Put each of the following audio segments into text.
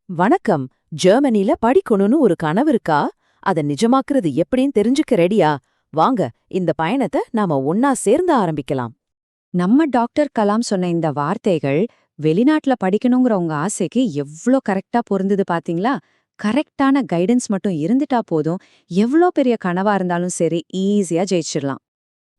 வணக்கம். ஜெர்மனில படிக்கணும்னு ஒரு கனவு இருக்கா? அத நிஜமாக்குறது எப்படின்னு தெரிஞ்சுக்க ரெடியா? வாங்க, இந்த பயணத்தை நாம ஒன்னா சேர்ந்து ஆரம்பிக்கலாம். நம்ம டாக்டர் கலாம் சொன்ன இந்த வார்த்தைகள் வெளிநாட்டுல படிக்கணுங்கிற உங்க ஆசைக்கு எவ்ளோ கரெக்டா பொருந்துது பாத்தீங்களா? கரெக்டான கைடன்ஸ் மட்டும் இருந்துட்டா போதும், எவ்ளோ பெரிய கனவா இருந்தாலும் சரி ஈஸியா ஜெயிச்சிடலாம்.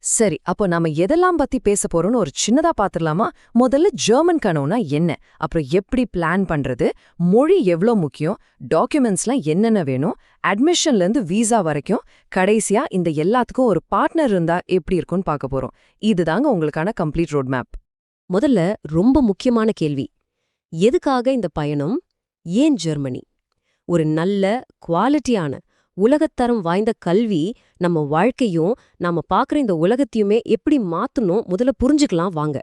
சரி, அப்போ நாம எதெல்லாம் பத்தி பேச போறோம்னு ஒரு சின்னதா பாத்துடலாமா? முதல்ல ஜெர்மன் கனவுனா என்ன, அப்புறம் எப்படி பிளான் பண்றது, மொழி எவ்ளோ முக்கியம், டாக்குமெண்ட்ஸ்லாம் என்னென்ன வேணும், அட்மிஷன்ல இருந்து வீசா வரைக்கும், கடைசியா இந்த எல்லாத்துக்கும் ஒரு பார்ட்னர் இருந்தா எப்படி இருக்கும்னு பார்க்க போறோம். இதுதாங்க உங்களுக்கான கம்ப்ளீட் ரோட் மேப். முதல்ல ரொம்ப முக்கியமான கேள்வி, எதுக்காக இந்த பயணம்? ஏன் ஜெர்மனி? ஒரு நல்ல குவாலிட்டியான உலகத்தரம் வாய்ந்த கல்வி நம்ம வாழ்க்கையும் நாம பாக்குற இந்த உலகத்தையுமே எப்படி மாத்தணும் முதல்ல புரிஞ்சுக்கலாம் வாங்க.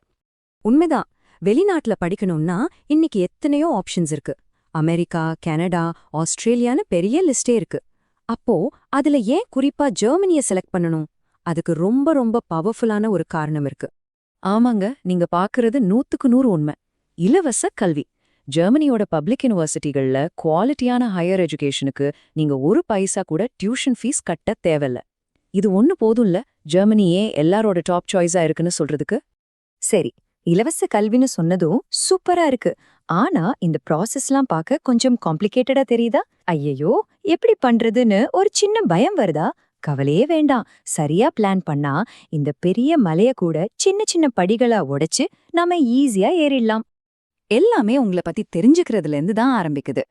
உண்மைதான். வெளிநாட்டுல படிக்கணும்னா இன்னைக்கு எத்தனையோ ஆப்ஷன்ஸ் இருக்கு. அமெரிக்கா, கனடா, ஆஸ்திரேலியான்னு பெரிய லிஸ்டே இருக்கு. அப்போ அதுல ஏன் குறிப்பா ஜெர்மனிய செலக்ட் பண்ணணும்? அதுக்கு ரொம்ப ரொம்ப பவர்ஃபுல்லான ஒரு காரணம் இருக்கு. ஆமாங்க, நீங்க பாக்குறது 100க்கு 100 உண்மை. இலவச கல்வி. ஜெர்மனியோட பப்ளிக் யூனிவர்சிட்டிகள்ல குவாலிட்டியான ஹையர் எஜுகேஷனுக்கு நீங்க ஒரு பைசா கூட டியூஷன் ஃபீஸ் கட்ட தேவையில்ல. இது ஒண்ணு போதும்ல ஜெர்மனியே எல்லாரோட டாப் சாய்ஸா இருக்குன்னு சொல்றதுக்கு. சரி, இலவச கல்வின்னு சொன்னதும் சூப்பரா இருக்கு. ஆனா இந்த ப்ராசஸ்லாம் பார்க்க கொஞ்சம் காம்ப்ளிகேட்டடா தெரியுதா? ஐயையோ, எப்படி பண்றதுன்னு ஒரு சின்ன பயம் வருதா? கவலையே வேண்டாம். சரியா பிளான் பண்ணா இந்த பெரிய மலைய கூட சின்ன சின்ன படிகளா உடைச்சு நாம ஈஸியா ஏறிடலாம். எல்லாமே உங்களை பத்தி தெரிஞ்சுக்கிறதுல இருந்து தான் ஆரம்பிக்குது.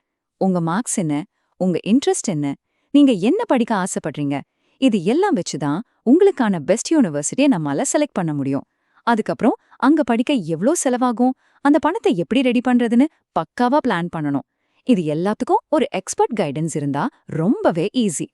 உங்க மார்க்ஸ் என்ன, உங்க இன்ட்ரெஸ்ட் என்ன, நீங்க என்ன படிக்க ஆசைப்படுறீங்க, இது எல்லாம் வச்சுதான் உங்களுக்கான பெஸ்ட் யூனிவர்சிட்டியை நம்மால செலக்ட் பண்ண முடியும். அதுக்கப்புறம் அங்க படிக்க எவ்ளோ செலவாகும், அந்த பணத்தை எப்படி ரெடி பண்றதுன்னு பக்காவா பிளான் பண்ணணும். இது எல்லாத்துக்கும் ஒரு எக்ஸ்பர்ட் கைடன்ஸ் இருந்தா ரொம்பவே ஈஸி.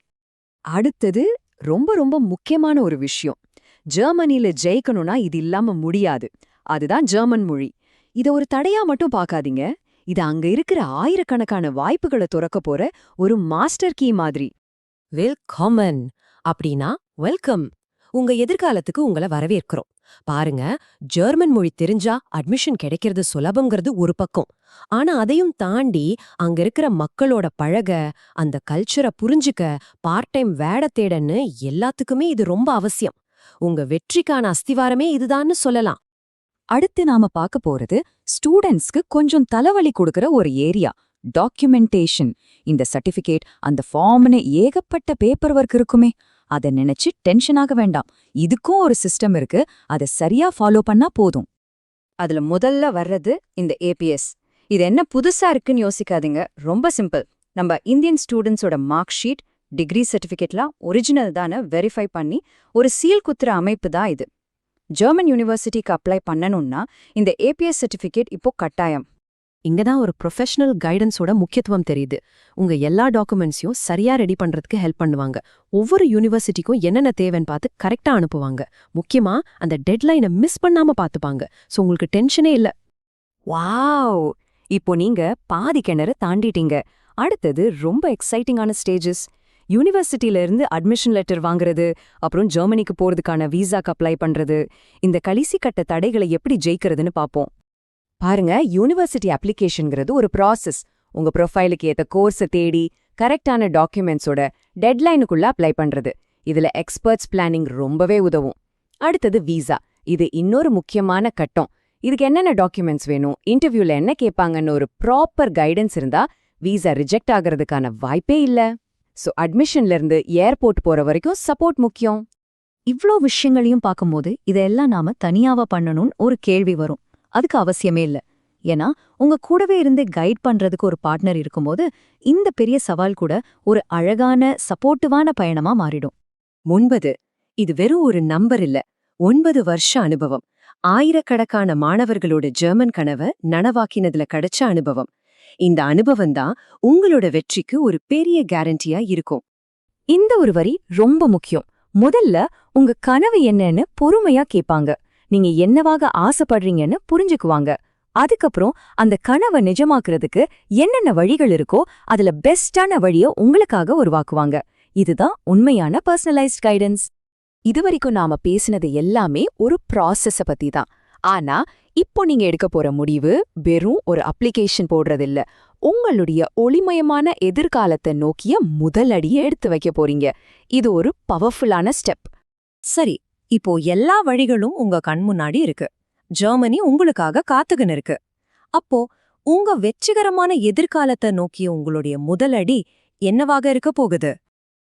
அடுத்தது ரொம்ப ரொம்ப முக்கியமான ஒரு விஷயம். ஜெர்மனில ஜெயிக்கணும்னா இது இல்லாம முடியாது. அதுதான் ஜெர்மன் மொழி. இத ஒரு தடையா மட்டும் பார்க்காதீங்க. இது அங்க இருக்கிற ஆயிரக்கணக்கான வாய்ப்புகளை துறக்க போற ஒரு மாஸ்டர் கீ மாதிரி. வெல்கமன் அப்படின்னா வெல்கம். உங்க எதிர்காலத்துக்கு உங்களை வரவேற்கிறோம். பாருங்க, ஜெர்மன் மொழி தெரிஞ்சா அட்மிஷன் கிடைக்கிறது சுலபங்கிறது ஒரு பக்கம். ஆனா அதையும் தாண்டி அங்க இருக்கிற மக்களோட பழக, அந்த கல்ச்சரை புரிஞ்சுக்க, பார்ட் டைம் வேட தேடன்னு எல்லாத்துக்குமே இது ரொம்ப அவசியம். உங்க வெற்றிக்கான அஸ்திவாரமே இதுதான்னு சொல்லலாம். அடுத்து நாம பார்க்க போறது ஸ்டூடெண்ட்ஸ்க்கு கொஞ்சம் தலைவலி கொடுக்கற ஒரு ஏரியா, டாக்குமெண்டேஷன். இந்த சர்டிபிகேட், அந்த ஃபார்ம்னு ஏகப்பட்ட பேப்பர் ஒர்க் இருக்குமே, அதை நினைச்சு டென்ஷன் ஆக வேண்டாம். இதுக்கும் ஒரு சிஸ்டம் இருக்கு, அதை சரியா ஃபாலோ பண்ணா போதும். அதுல முதல்ல வர்றது இந்த ஏபிஎஸ். இது என்ன புதுசா இருக்குன்னு யோசிக்காதீங்க, ரொம்ப சிம்பிள். நம்ம இந்தியன் ஸ்டூடெண்ட்ஸோட மார்க் ஷீட், டிகிரி சர்டிபிகேட்லாம் ஒரிஜினல் தானே வெரிஃபை பண்ணி ஒரு சீல் குத்துற அமைப்பு தான் இது. ஜெர்மன் யூனிவர்சிட்டிக்கு அப்ளை பண்ணணும்னா இந்த ஏபிஎஸ் சர்டிபிகேட் இப்போ கட்டாயம். இங்கதான் ஒரு ப்ரொஃபஷனல் கைடன்ஸோட முக்கியத்துவம் தெரியுது. உங்க எல்லா டாக்குமெண்ட்ஸையும் சரியா ரெடி பண்றதுக்கு ஹெல்ப் பண்ணுவாங்க. ஒவ்வொரு யூனிவர்சிட்டிக்கும் என்னென்ன தேவைன்னு பார்த்து கரெக்டா அனுப்புவாங்க. முக்கியமா அந்த டெட்லைனை மிஸ் பண்ணாம பார்த்துப்பாங்க. சோ உங்களுக்கு டென்ஷனே இல்ல. வாவ், இப்போ நீங்க பாதி கிணறு தாண்டிட்டீங்க. அடுத்தது ரொம்ப எக்ஸைட்டிங்கான ஸ்டேஜஸ். யூனிவர்சிட்டியில இருந்து அட்மிஷன் லெட்டர் வாங்குறது, அப்புறம் ஜெர்மனிக்கு போறதுக்கான வீசாக்கு அப்ளை பண்றது. இந்த கடைசி கட்ட தடைகளை எப்படி ஜெயிக்கிறதுன்னு பாப்போம். பாருங்க, யூனிவர்சிட்டி அப்ளிகேஷன்ங்கிறது ஒரு ப்ராசஸ். உங்க ப்ரொஃபைலுக்கு ஏத்த கோர்ஸை தேடி கரெக்டான டாக்குமெண்ட்ஸோட டெட்லைனுக்குள்ள அப்ளை பண்றது. இதுல எக்ஸ்பர்ட்ஸ் பிளானிங் ரொம்பவே உதவும். அடுத்தது வீசா. இது இன்னொரு முக்கியமான கட்டம். இதுக்கு என்னென்ன டாக்குமெண்ட்ஸ் வேணும், இன்டர்வியூல என்ன கேட்பாங்கன்னு ஒரு ப்ராப்பர் கைடன்ஸ் இருந்தா வீசா ரிஜெக்ட் ஆகிறதுக்கான வாய்ப்பே இல்ல. சோ அட்மிஷன்ல இருந்து ஏர்போர்ட் போற வரைக்கும் சப்போர்ட் முக்கியம். இவ்ளோ விஷயங்களையும் பார்க்கும்போது இதெல்லாம் நாம தனியாவா பண்ணணும்னு ஒரு கேள்வி வரும். அதுக்கு அவசியமே இல்ல. ஏன்னா உங்க கூடவே இருந்து கைட் பண்றதுக்கு ஒரு பார்ட்னர் இருக்கும்போது இந்த பெரிய சவால் கூட ஒரு அழகான சப்போர்ட்டிவான பயணமா மாறிடும். 9, இது வெறும் ஒரு நம்பர் இல்ல, 9 வருஷ அனுபவம். ஆயிரக்கணக்கான மாணவர்களோட ஜெர்மன் கனவை நனவாக்கினதுல கிடைச்ச அனுபவம். இந்த அனுபவம் தான் உங்களோட வெற்றிக்கு ஒரு பெரிய கேரண்டியா இருக்கும். இந்த ஒரு வரி ரொம்ப முக்கியம். முதல்ல உங்க கனவு என்னன்னு பொறுமையா கேட்பாங்க. நீங்க என்னவாக ஆசைப்படுறீங்கன்னு புரிஞ்சுக்குவாங்க. அதுக்கப்புறம் அந்த கனவை நிஜமாக்குறதுக்கு என்னென்ன வழிகள் இருக்கோ அதுல பெஸ்டான வழிய உங்களுக்காக உருவாக்குவாங்க. இதுதான் உண்மையான பர்சனலைஸ்ட் கைடன்ஸ். இதுவரைக்கும் நாம பேசினது எல்லாமே ஒரு ப்ராசஸ பத்தி தான். ஆனா இப்போ நீங்க எடுக்க போற முடிவு வெறும் ஒரு அப்ளிகேஷன் போடுறதில்ல, உங்களுடைய ஒளிமயமான எதிர்காலத்தை நோக்கிய முதல் அடியை எடுத்து வைக்க போறீங்க. இது ஒரு பவர்ஃபுல்லான ஸ்டெப். சரி, இப்போ எல்லா வழிகளும் உங்க கண் முன்னாடி இருக்கு. ஜெர்மனி உங்களுக்காக காத்துக்கின்னு இருக்கு. அப்போ உங்க வெற்றிகரமான எதிர்காலத்தை நோக்கிய உங்களுடைய முதல் அடி என்னவாக இருக்க போகுது?